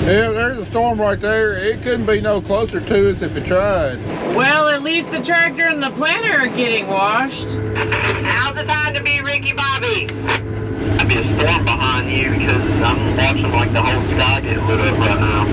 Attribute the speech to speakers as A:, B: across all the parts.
A: Yeah, there's a storm right there. It couldn't be no closer to us if it tried.
B: Well, at least the tractor and the planter are getting washed.
C: How's the time to be Ricky Bobby? I'd be a storm behind you because I'm watching like the whole sky get lit up right now.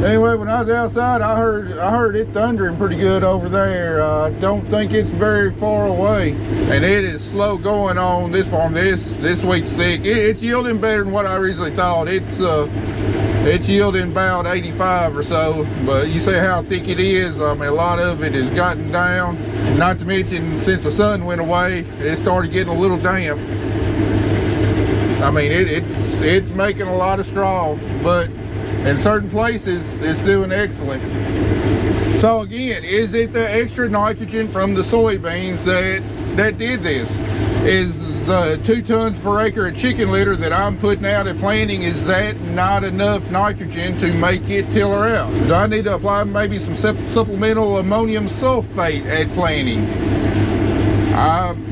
A: Anyway, when I was outside, I heard it thundering pretty good over there. I don't think it's very far away, and it is slow going on this farm. This week's sick. It's yielding better than what I originally thought. It's yielding about 85 or so, but you see how thick it is. I mean, a lot of it has gotten down. Not to mention, since the sun went away, it started getting a little damp. I mean, it's making a lot of straw, but in certain places, it's doing excellent. So again, is it the extra nitrogen from the soybeans that did this? Is the 2 tons per acre of chicken litter that I'm putting out at planting, is that not enough nitrogen to make it tiller out? Do I need to apply maybe some supplemental ammonium sulfate at planting?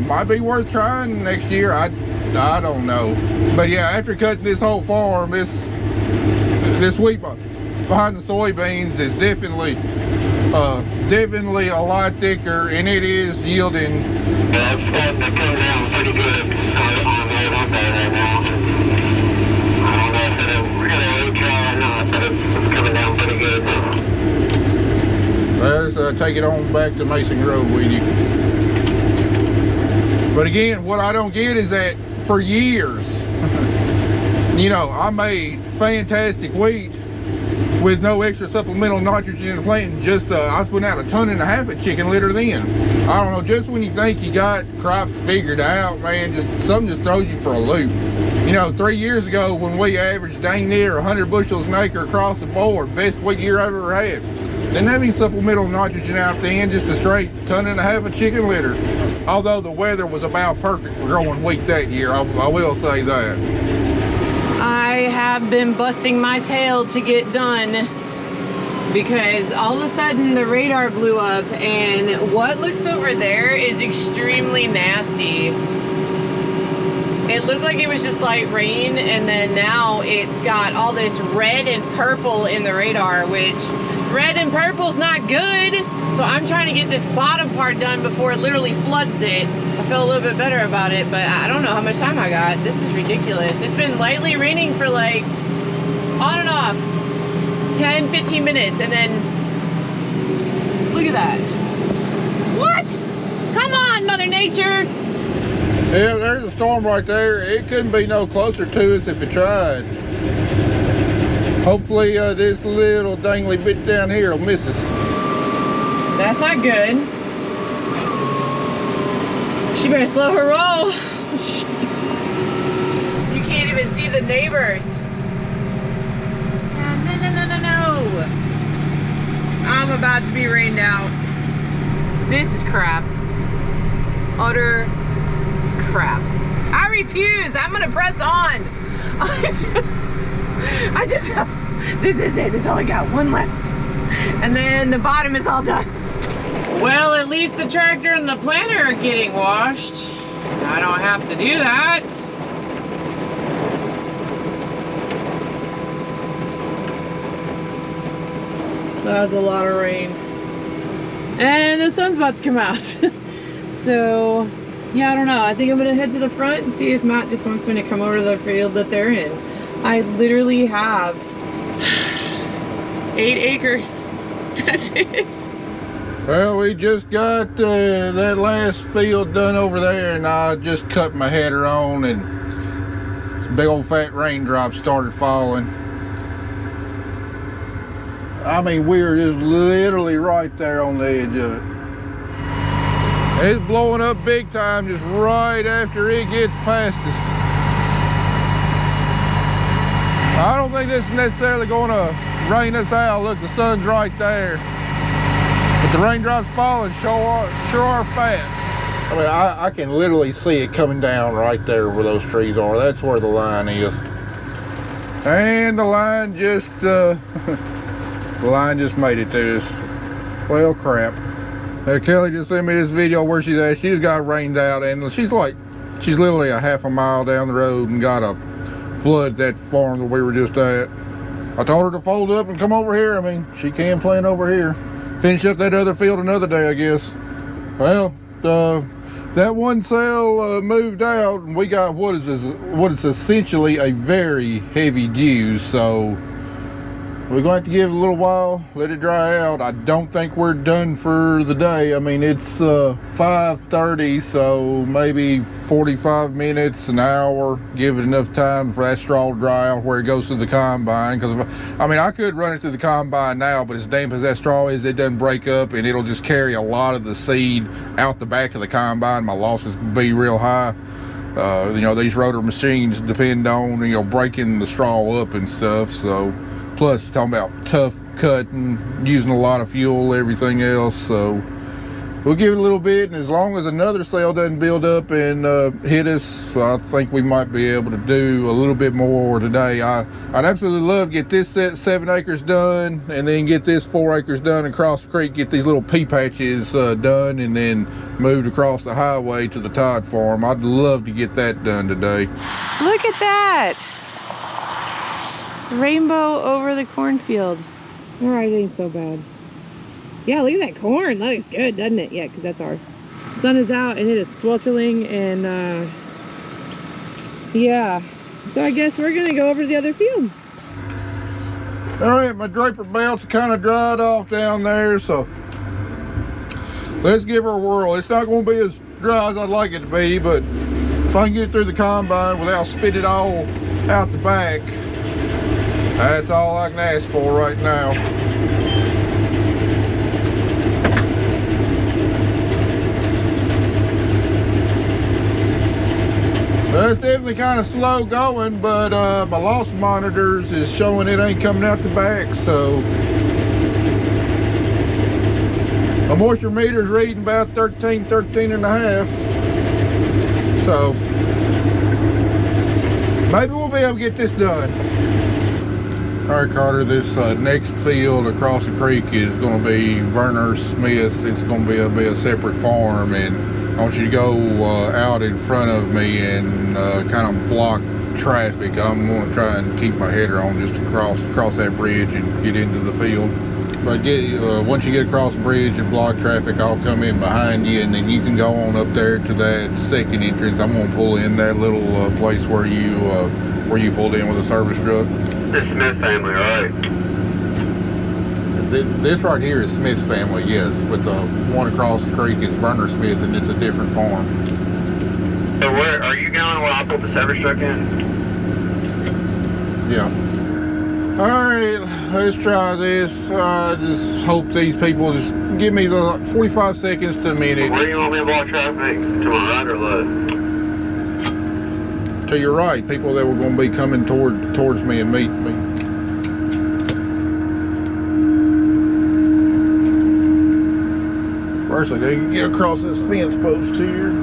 A: Might be worth trying next year. I don't know. But yeah, after cutting this whole farm, this wheat behind the soybeans is definitely a lot thicker, and it is yielding.
C: Yeah, it's starting to come down pretty good on right up there right now. I don't know if it'll really dry or not, but it's coming down pretty good now.
A: Let's take it on back to Mason Grove with you. But again, what I don't get is that for years, you know, I made fantastic wheat with no extra supplemental nitrogen in the planting. Just I was putting out 1.5 tons of chicken litter then. I don't know, just when you think you got crops figured out, man, something just throws you for a loop. You know, 3 years ago when we averaged dang near 100 bushels an acre across the board, best wheat year I've ever had. Didn't have any supplemental nitrogen out then, just a straight 1.5 tons of chicken litter. Although the weather was about perfect for growing wheat that year, I will say that.
B: I have been busting my tail to get done because all of a sudden the radar blew up, and what looks over there is extremely nasty. It looked like it was just light rain, and then now it's got all this red and purple in the radar, which red and purple's not good. So I'm trying to get this bottom part done before it literally floods it. I feel a little bit better about it, but I don't know how much time I got. This is ridiculous. It's been lightly raining for like on and off 10-15 minutes, and then look at that. What? Come on, Mother Nature.
A: Yeah, there's a storm right there. It couldn't be no closer to us if it tried. Hopefully this little dangly bit down here will miss us.
B: That's not good. She better slow her roll. Jesus. You can't even see the neighbors. No. I'm about to be rained out. This is crap. Utter crap. I refuse. I'm gonna press on. I just have, this is it. It's all I got. One left. And then the bottom is all done. Well, at least the tractor and the planter are getting washed. I don't have to do that. That was a lot of rain. And the sun's about to come out. So, yeah, I don't know. I think I'm gonna head to the front and see if Matt just wants me to come over to the field that they're in. I literally have 8 acres. That's it.
A: Well, we just got that last field done over there, and I just cut my header on, and some big old fat raindrops started falling. I mean, we're just literally right there on the edge of it. It's blowing up big time just right after it gets past us. I don't think this is necessarily going to rain us out. Look, the sun's right there. But the raindrops falling sure are fat. I mean, I can literally see it coming down right there where those trees are. That's where the line is. And the line just, the line just made it to us. Well, crap. Kelly just sent me this video where she's at. She's got rained out, and she's literally a half a mile down the road and got a flood at that farm that we were just at. I told her to fold up and come over here. I mean, she can plant over here. Finish up that other field another day, I guess. Well, that one cell moved out, and we got what is essentially a very heavy dew, so we're going to have to give it a little while, let it dry out. I don't think we're done for the day. I mean, it's 5:30, so maybe 45 minutes, an hour. Give it enough time for that straw to dry out where it goes through the combine. Because, I mean, I could run it through the combine now, but as damp as that straw is, it doesn't break up, and it'll just carry a lot of the seed out the back of the combine. My losses will be real high. You know, these rotor machines depend on, you know, breaking the straw up and stuff, so... Plus, you're talking about tough cutting, using a lot of fuel, everything else. So we'll give it a little bit, and as long as another cell doesn't build up and hit us, I think we might be able to do a little bit more today. I'd absolutely love to get this 7 acres done, and then get this 4 acres done across the creek, get these little pea patches done, and then moved across the highway to the Todd farm. I'd love to get that done today.
B: Look at that. Rainbow over the cornfield. All right, it ain't so bad. Yeah, look at that corn. That looks good, doesn't it? Yeah, because that's ours. Sun is out and it is sweltering, and yeah. So I guess we're gonna go over to the other field.
A: All right, my draper belts kind of dried off down there, so let's give her a whirl. It's not going to be as dry as I'd like it to be, but if I can get it through the combine without spitting it all out the back, that's all I can ask for right now. Well, it's definitely kind of slow going, but my loss monitors is showing it ain't coming out the back, so my moisture meter's reading about 13 and a half. So maybe we'll be able to get this done. All right, Carter, this next field across the creek is going to be Werner Smith's. It's going to be a separate farm, and I want you to go out in front of me and kind of block traffic. I'm going to try and keep my header on just to cross that bridge and get into the field. But once you get across the bridge and block traffic, I'll come in behind you, and then you can go on up there to that second entrance. I'm going to pull in that little place where you pulled in with a service truck.
C: The Smith family, right?
A: This right here is Smith's family, yes. But the one across the creek is Werner Smith, and it's a different farm.
C: So where are you going while I pull the service truck in?
A: Yeah. All right, let's try this. I just hope these people just give me the 45 seconds to a minute.
C: Where do you want me to block traffic? To my right or left?
A: To your right, people that were going to be coming towards me and meet me. First, I gotta get across this fence post here.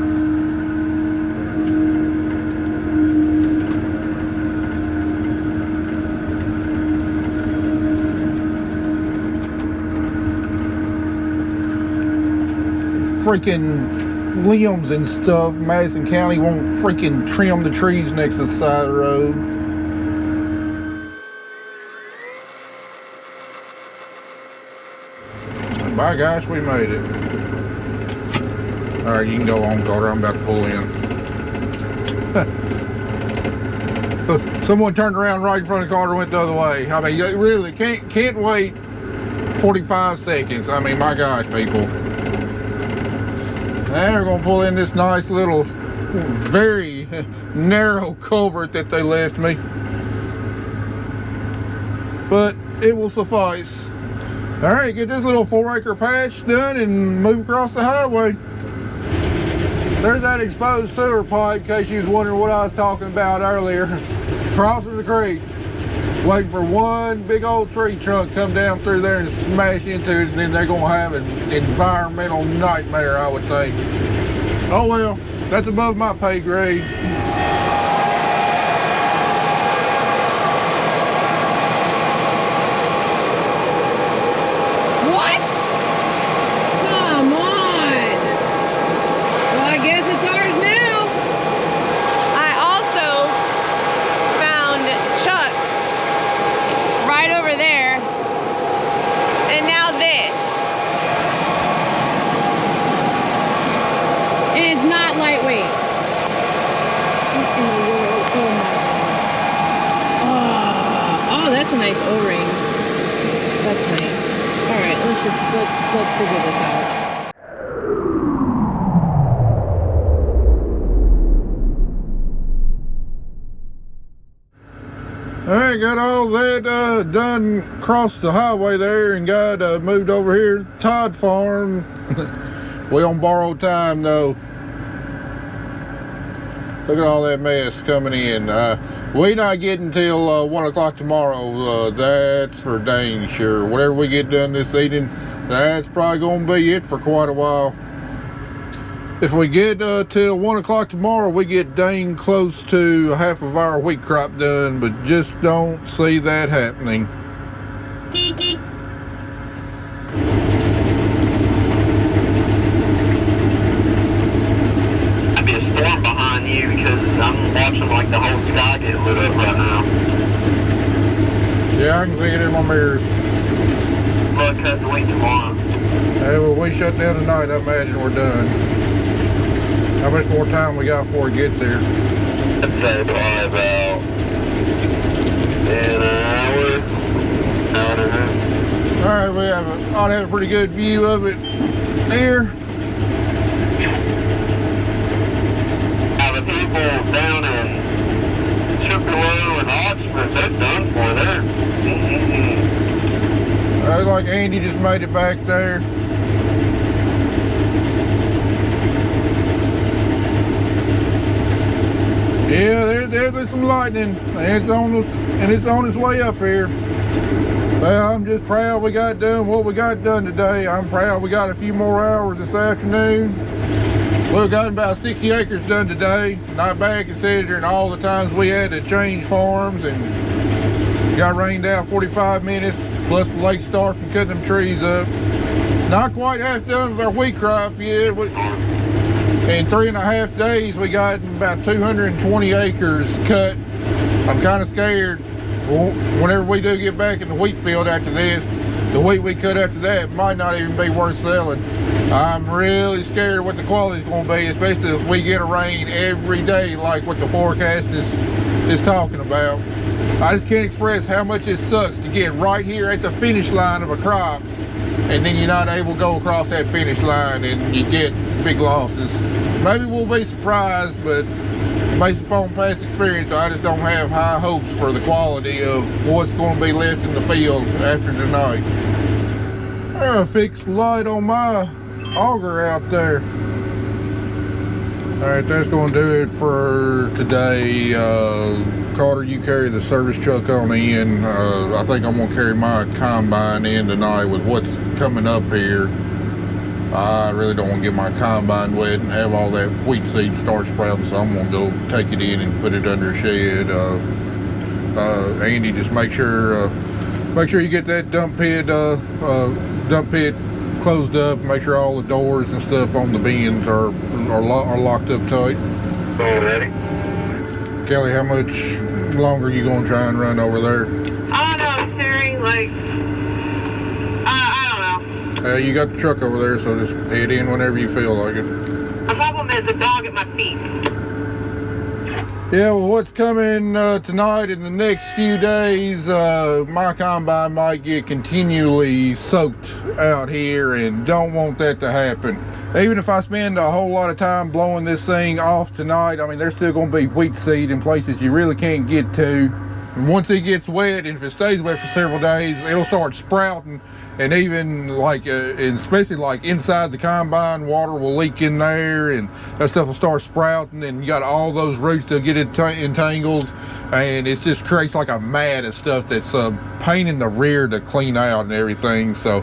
A: Freaking limbs and stuff. Madison County won't freaking trim the trees next to the side of the road. By gosh, we made it. All right, you can go on, Carter. I'm about to pull in. Someone turned around right in front of Carter, went the other way. I mean, you really can't wait 45 seconds. I mean, my gosh, people. Now we're gonna pull in this nice little, very narrow culvert that they left me, but it will suffice. All right, get this little 4 acre patch done and move across the highway. There's that exposed sewer pipe, in case you was wondering what I was talking about earlier. Crossing the creek, waiting for one big old tree trunk come down through there and smash into it, and then they're gonna have an environmental nightmare, I would think. Oh well, that's above my pay grade.
B: What? Come on. Well, I guess it's ours now. I also found Chuck's right over there. And now this. And it's not lightweight. Oh, that's a nice O-ring. That's nice. All right, let's figure this out.
A: All right, got all that done, crossed the highway there and got moved over here to Todd Farm. We on borrowed time though. Look at all that mess coming in. We not getting till 1 o'clock tomorrow. That's for dang sure. Whatever we get done this evening, that's probably gonna be it for quite a while. If we get till 1 o'clock tomorrow, we get dang close to half of our wheat crop done, but just don't see that happening.
C: Might be a storm behind you because I'm watching like the whole sky get lit up right now.
A: Yeah, I can see it in my mirrors.
C: Blood cut the wheat tomorrow.
A: Hey, well, we shut down tonight. I imagine we're done. How much more time we got before it gets here?
C: I'd say probably about an hour, hour and a half.
A: All right, we ought to have a pretty good view of it here.
C: Now the people down in Chippewa and Oxford, they're done for.
A: Looks like Andy just made it back there. Yeah, there's some lightning, and it's on its way up here. Well, I'm just proud we got done what we got done today. I'm proud we got a few more hours this afternoon. We've got about 60 acres done today. Not bad considering all the times we had to change farms and got rained out 45 minutes, plus the late start from cutting them trees up. Not quite half done with our wheat crop yet. In 3.5 days, we got about 220 acres cut. I'm kind of scared. Whenever we do get back in the wheat field after this, the wheat we cut after that might not even be worth selling. I'm really scared what the quality is going to be, especially if we get a rain every day like what the forecast is talking about. I just can't express how much it sucks to get right here at the finish line of a crop, and then you're not able to go across that finish line and you get big losses. Maybe we'll be surprised, but based upon past experience, I just don't have high hopes for the quality of what's going to be left in the field after tonight. I fixed the light on my auger out there. All right, that's going to do it for today. Carter, you carry the service truck on in. I think I'm going to carry my combine in tonight with what's coming up here. I really don't want to get my combine wet and have all that wheat seed start sprouting, so I'm going to go take it in and put it under a shed. Andy, just make sure you get that dump pit closed up. Make sure all the doors and stuff on the bins are locked up tight.
C: All ready?
A: Kelly, how much longer are you going to try and run over there?
B: I don't know, Terry. Like, I don't know.
A: You got the truck over there, so just head in whenever you feel like it.
B: The problem is the dog at my feet.
A: Yeah, well, what's coming tonight and the next few days, my combine might get continually soaked out here, and don't want that to happen. Even if I spend a whole lot of time blowing this thing off tonight, I mean, there's still going to be wheat seed in places you really can't get to. And once it gets wet, and if it stays wet for several days, it'll start sprouting. And even like, and especially like inside the combine, water will leak in there, and that stuff will start sprouting. And you got all those roots that get entangled, and it just creates like a mat of stuff that's a pain in the rear to clean out and everything. So,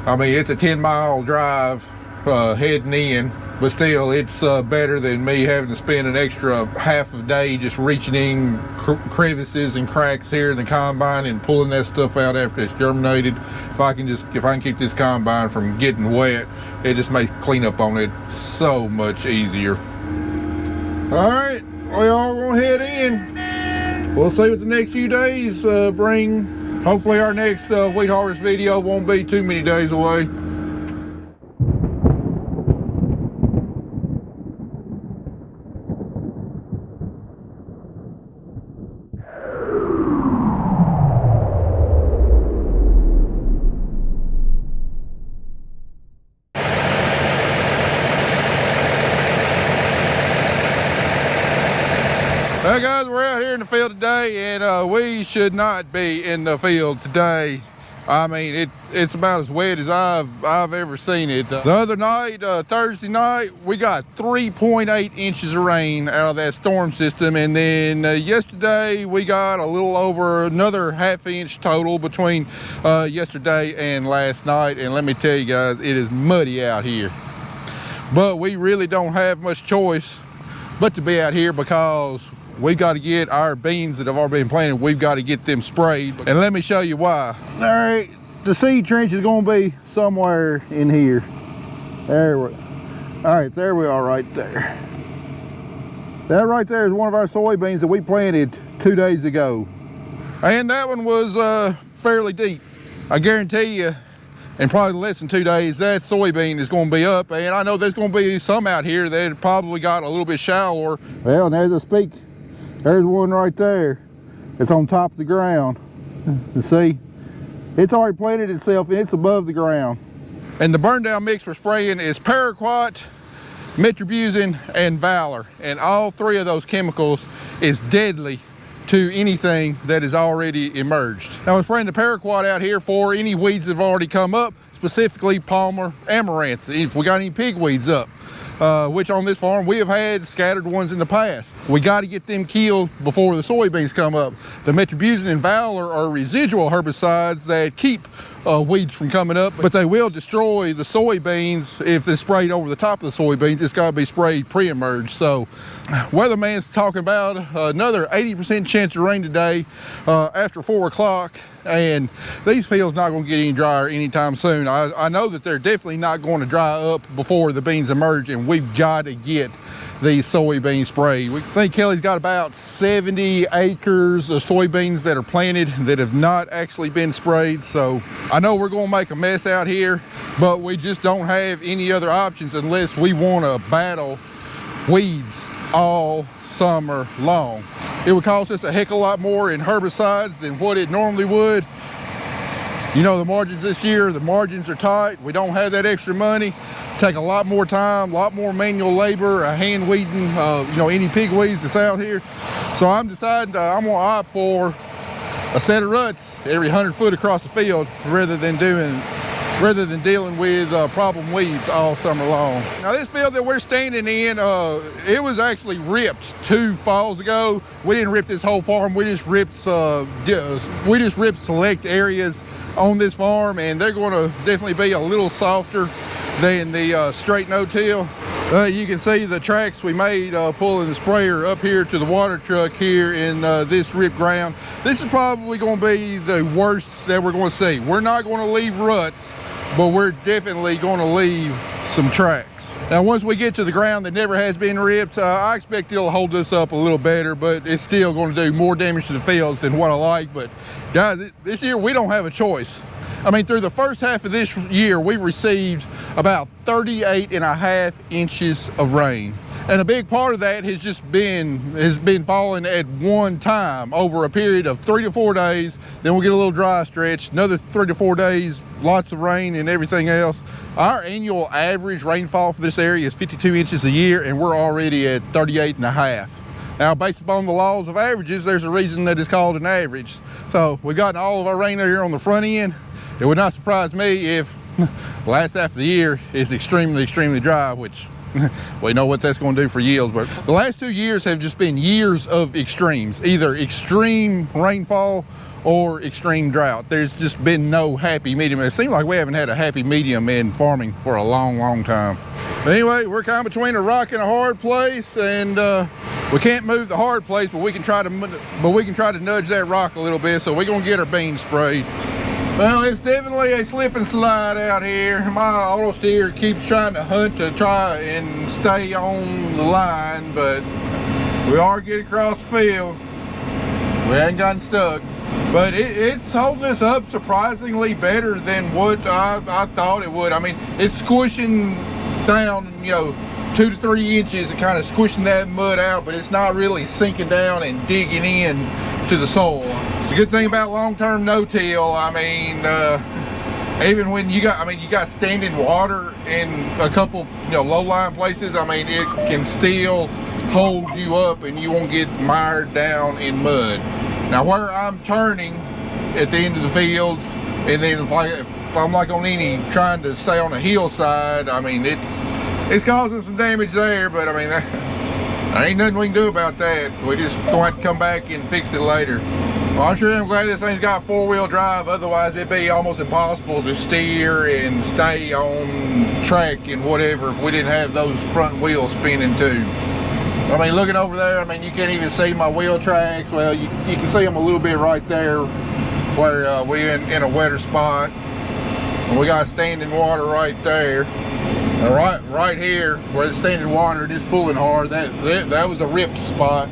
A: I mean, it's a 10-mile drive heading in, but still, it's better than me having to spend an extra half a day just reaching in crevices and cracks here in the combine and pulling that stuff out after it's germinated. If I can keep this combine from getting wet, it just makes cleanup on it so much easier. All right, we all gonna head in. We'll see what the next few days bring. Hopefully our next wheat harvest video won't be too many days away. Well, guys, we're out here in the field today, and we should not be in the field today. I mean, it's about as wet as I've ever seen it. The other night, Thursday night, we got 3.8 inches of rain out of that storm system, and then yesterday we got a little over another ½ inch total between yesterday and last night. And let me tell you guys, it is muddy out here. But we really don't have much choice but to be out here, because we've got to get our beans that have already been planted, we've got to get them sprayed. And let me show you why. All right, the seed trench is going to be somewhere in here. All right, there we are right there. That right there is one of our soybeans that we planted 2 days ago. And that one was fairly deep. I guarantee you, in probably less than 2 days, that soybean is going to be up. And I know there's going to be some out here that probably got a little bit shallower. Well, and as I speak, there's one right there. It's on top of the ground. You see? It's already planted itself, and it's above the ground. And the burn down mix we're spraying is paraquat, metribuzin, and Valor. And all three of those chemicals is deadly to anything that is already emerged. Now we're spraying the paraquat out here for any weeds that have already come up, specifically Palmer amaranth, if we got any pigweeds up. Which on this farm we have had scattered ones in the past. We got to get them killed before the soybeans come up. The metribuzin and Valor are residual herbicides that keep weeds from coming up, but they will destroy the soybeans if they're sprayed over the top of the soybeans. It's got to be sprayed pre-emerge. So weatherman's talking about another 80% chance of rain today after 4 o'clock. And these fields not going to get any drier anytime soon. I know that they're definitely not going to dry up before the beans emerge, and we've got to get these soybeans sprayed. We think Kelly's got about 70 acres of soybeans that are planted that have not actually been sprayed. So I know we're going to make a mess out here, but we just don't have any other options unless we want to battle weeds all summer long. It would cost us a heck of a lot more in herbicides than what it normally would. You know, the margins this year, the margins are tight. We don't have that extra money. Take a lot more time, a lot more manual labor, hand weeding, you know, any pig weeds that's out here. So I'm deciding I'm gonna opt for a set of ruts every 100 foot across the field rather than dealing with problem weeds all summer long. Now this field that we're standing in, it was actually ripped 2 falls ago. We didn't rip this whole farm. We just ripped select areas on this farm, and they're going to definitely be a little softer than the straight no-till. You can see the tracks we made pulling the sprayer up here to the water truck here in this ripped ground. This is probably going to be the worst that we're going to see. We're not going to leave ruts, but we're definitely going to leave some tracks. Now once we get to the ground that never has been ripped, I expect it'll hold us up a little better, but it's still going to do more damage to the fields than what I like. But guys, this year we don't have a choice. I mean, through the first half of this year, we received about 38.5 inches of rain. And a big part of that has been falling at one time over a period of 3 to 4 days. Then we'll get a little dry stretch, another 3 to 4 days, lots of rain and everything else. Our annual average rainfall for this area is 52 inches a year, and we're already at 38.5. Now, based upon the laws of averages, there's a reason that it's called an average. So we've gotten all of our rain here on the front end. It would not surprise me if the last half of the year is extremely, extremely dry, which we know what that's going to do for yields. But the last 2 years have just been years of extremes, either extreme rainfall or extreme drought. There's just been no happy medium. It seems like we haven't had a happy medium in farming for a long, long time. But anyway, we're kind of between a rock and a hard place, and we can't move the hard place, but we can try to nudge that rock a little bit. So we're gonna get our beans sprayed. Well, it's definitely a slip and slide out here. My auto steer keeps trying to hunt to try and stay on the line, but we are getting across the field. We haven't gotten stuck, but it's holding us up surprisingly better than what I thought it would. I mean, it's squishing down, you know, 2 to 3 inches and kind of squishing that mud out, but it's not really sinking down and digging in to the soil. It's a good thing about long-term no-till. I mean, even when you got standing water in a couple, you know, low-lying places, I mean, it can still hold you up and you won't get mired down in mud. Now, where I'm turning at the end of the fields, and then if I'm like on any trying to stay on a hillside, I mean, it's causing some damage there, but I mean, there ain't nothing we can do about that. We just gonna have to come back and fix it later. Well, I'm sure I'm glad this thing's got 4-wheel drive, otherwise it'd be almost impossible to steer and stay on track and whatever if we didn't have those front wheels spinning too. I mean, looking over there, I mean, you can't even see my wheel tracks. Well, you can see them a little bit right there where we're in a wetter spot. And we got standing water right there. And right here where it's standing water, just pulling hard. That was a ripped spot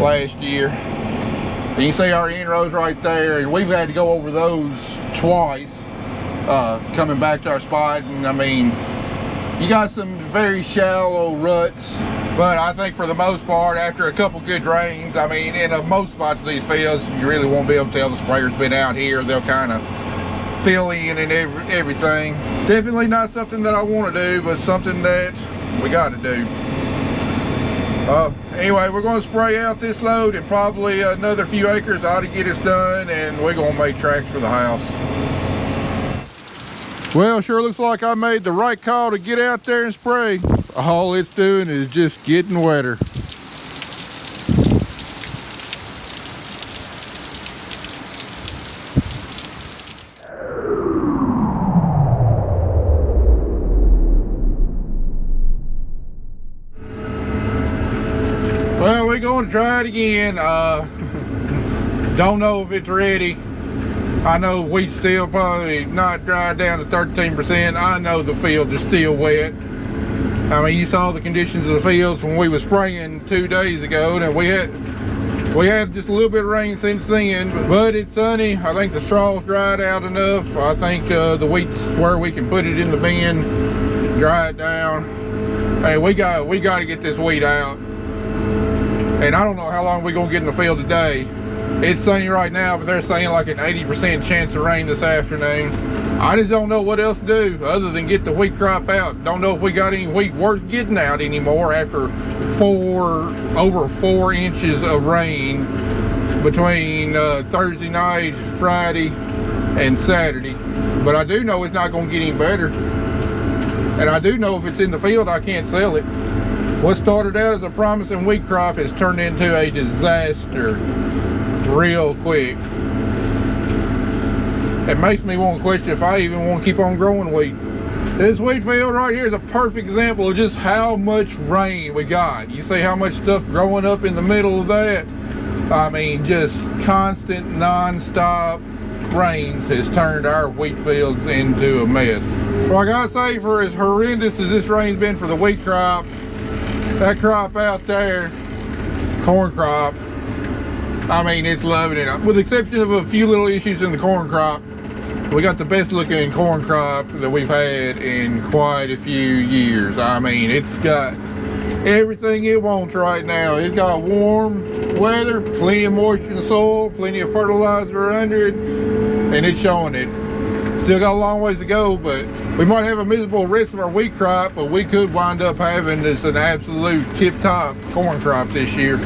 A: last year. And you can see our inroads right there, and we've had to go over those twice coming back to our spot. And I mean, you got some very shallow ruts, but I think for the most part, after a couple good rains, I mean, in most spots of these fields, you really won't be able to tell the sprayer's been out here. They'll kind of fill in and everything. Definitely not something that I want to do, but something that we got to do. Anyway, we're going to spray out this load, and probably another few acres ought to get us done, and we're going to make tracks for the house. Well, sure looks like I made the right call to get out there and spray. All it's doing is just getting wetter. Well, we're going to try it again. Don't know if it's ready. I know wheat's still probably not dried down to 13%. I know the fields are still wet. I mean, you saw the conditions of the fields when we were spraying 2 days ago, and we had just a little bit of rain since then, but it's sunny. I think the straw's dried out enough. I think the wheat's where we can put it in the bin, dry it down. Hey, we got to get this wheat out. And I don't know how long we're gonna get in the field today. It's sunny right now, but they're saying like an 80% chance of rain this afternoon. I just don't know what else to do other than get the wheat crop out. Don't know if we got any wheat worth getting out anymore after over 4 inches of rain between Thursday night, Friday, and Saturday. But I do know it's not gonna get any better. And I do know if it's in the field, I can't sell it. What started out as a promising wheat crop has turned into a disaster real quick. It makes me want to question if I even want to keep on growing wheat. This wheat field right here is a perfect example of just how much rain we got. You see how much stuff growing up in the middle of that? I mean, just constant, non-stop rains has turned our wheat fields into a mess. Well, I gotta say, for as horrendous as this rain's been for the wheat crop, that crop out there, corn crop, I mean, it's loving it. With the exception of a few little issues in the corn crop, we got the best looking corn crop that we've had in quite a few years. I mean, it's got everything it wants right now. It's got warm weather, plenty of moisture in the soil, plenty of fertilizer under it, and it's showing it. Still got a long ways to go, but we might have a miserable rest of our wheat crop, but we could wind up having this an absolute tip-top corn crop this year.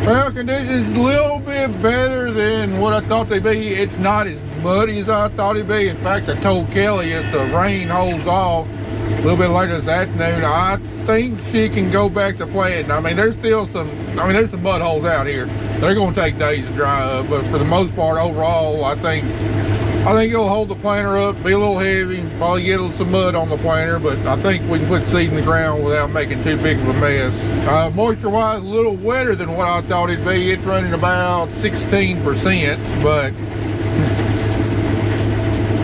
A: Well, conditions a little bit better than what I thought they'd be. It's not as muddy as I thought it'd be. In fact, I told Kelly if the rain holds off a little bit later this afternoon, I think she can go back to planting. I mean, there's still some, there's some mud holes out here. They're going to take days to dry up, but for the most part, overall, I think it'll hold the planter up, be a little heavy, probably get some mud on the planter, but I think we can put seed in the ground without making too big of a mess. Moisture-wise, a little wetter than what I thought it'd be. It's running about 16%, but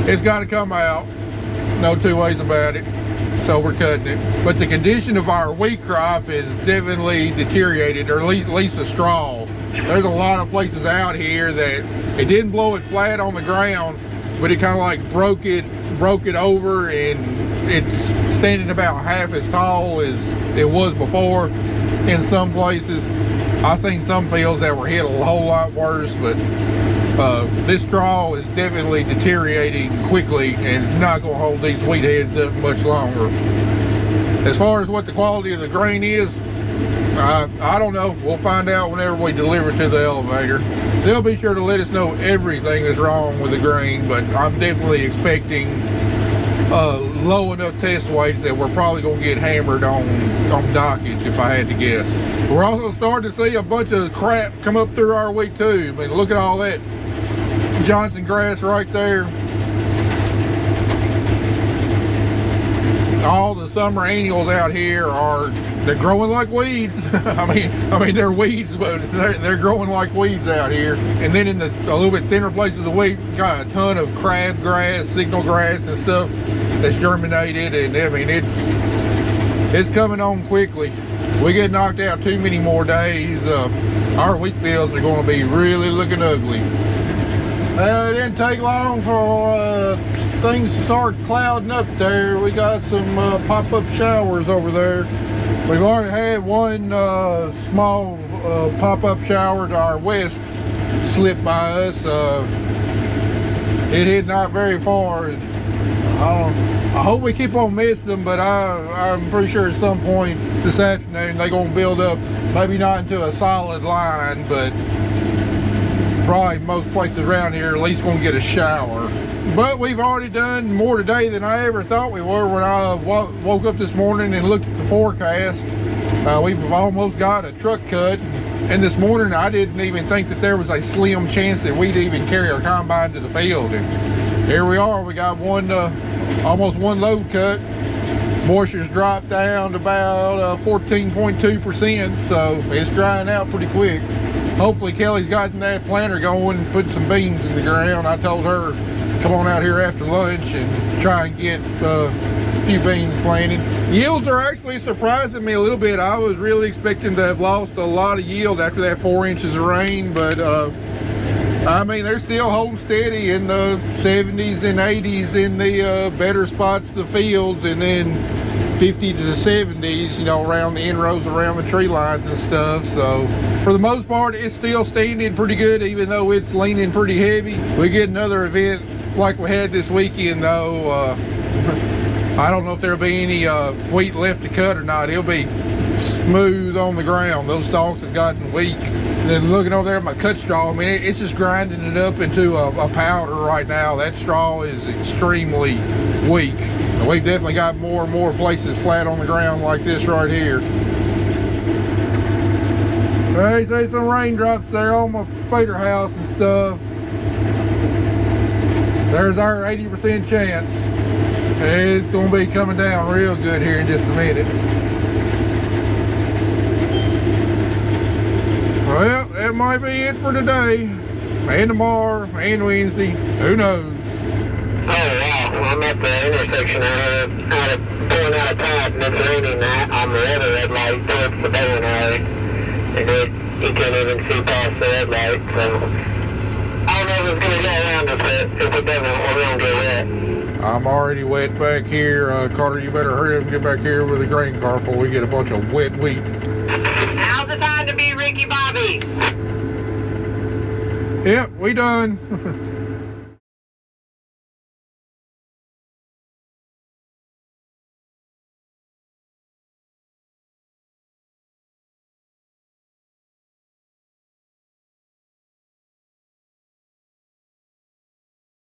A: it's got to come out. No two ways about it. So we're cutting it. But the condition of our wheat crop is definitely deteriorated, or at least the straw. There's a lot of places out here that it didn't blow it flat on the ground, but it kind of like broke it over, and it's standing about half as tall as it was before in some places. I've seen some fields that were hit a whole lot worse, but this straw is definitely deteriorating quickly and it's not going to hold these wheat heads up much longer. As far as what the quality of the grain is, I don't know. We'll find out whenever we deliver it to the elevator. They'll be sure to let us know everything that's wrong with the grain, but I'm definitely expecting low enough test weights that we're probably going to get hammered on dockage, if I had to guess. We're also starting to see a bunch of crap come up through our wheat too. I mean, look at all that Johnson grass right there. All the summer annuals out here they're growing like weeds. I mean they're weeds, but they're growing like weeds out here. And then in a little bit thinner places of wheat, got a ton of crabgrass, signal grass and stuff that's germinated, and I mean it's coming on quickly. We get knocked out too many more days, our wheat fields are going to be really looking ugly. It didn't take long for things to start clouding up there. We got some pop-up showers over there. We've already had one small pop-up shower to our west slip by us. It hit not very far. I hope we keep on missing them, but I'm pretty sure at some point this afternoon they're going to build up, maybe not into a solid line, but probably most places around here at least going to get a shower. But we've already done more today than I ever thought we were when I woke up this morning and looked at the forecast. We've almost got a truck cut, and this morning I didn't even think that there was a slim chance that we'd even carry our combine to the field, and here we are. We got almost one load cut. Moisture's dropped down to about 14.2%, so it's drying out pretty quick. Hopefully Kelly's gotten that planter going, putting some beans in the ground. I told her, come on out here after lunch and try and get a few beans planted. Yields are actually surprising me a little bit. I was really expecting to have lost a lot of yield after that 4 inches of rain, but I mean, they're still holding steady in the 70s and 80s in the better spots of the fields, and then 50 to the 70s, you know, around the inrows, around the tree lines and stuff. So for the most part, it's still standing pretty good, even though it's leaning pretty heavy. We get another event like we had this weekend, though. I don't know if there'll be any wheat left to cut or not. It'll be smooth on the ground. Those stalks have gotten weak. Then looking over there at my cut straw, I mean, it's just grinding it up into a powder right now. That straw is extremely weak. We've definitely got more and more places flat on the ground like this right here. I see some raindrops there on my feeder house and stuff. There's our 80% chance. It's going to be coming down real good here in just a minute. Well, that might be it for today, and tomorrow, and Wednesday. Who knows?
C: Oh wow, I'm at the intersection pulling out of tide, and it's raining on the other red light towards the bowling alley. And you can't even see past the red light, so I don't know if it's going to go around us, but if it doesn't, we're going to get wet.
A: I'm already wet back here. Carter, you better hurry up and get back here with the grain car before we get a bunch of wet wheat.
C: How's the time to be Ricky Bobby?
A: Yep, we done.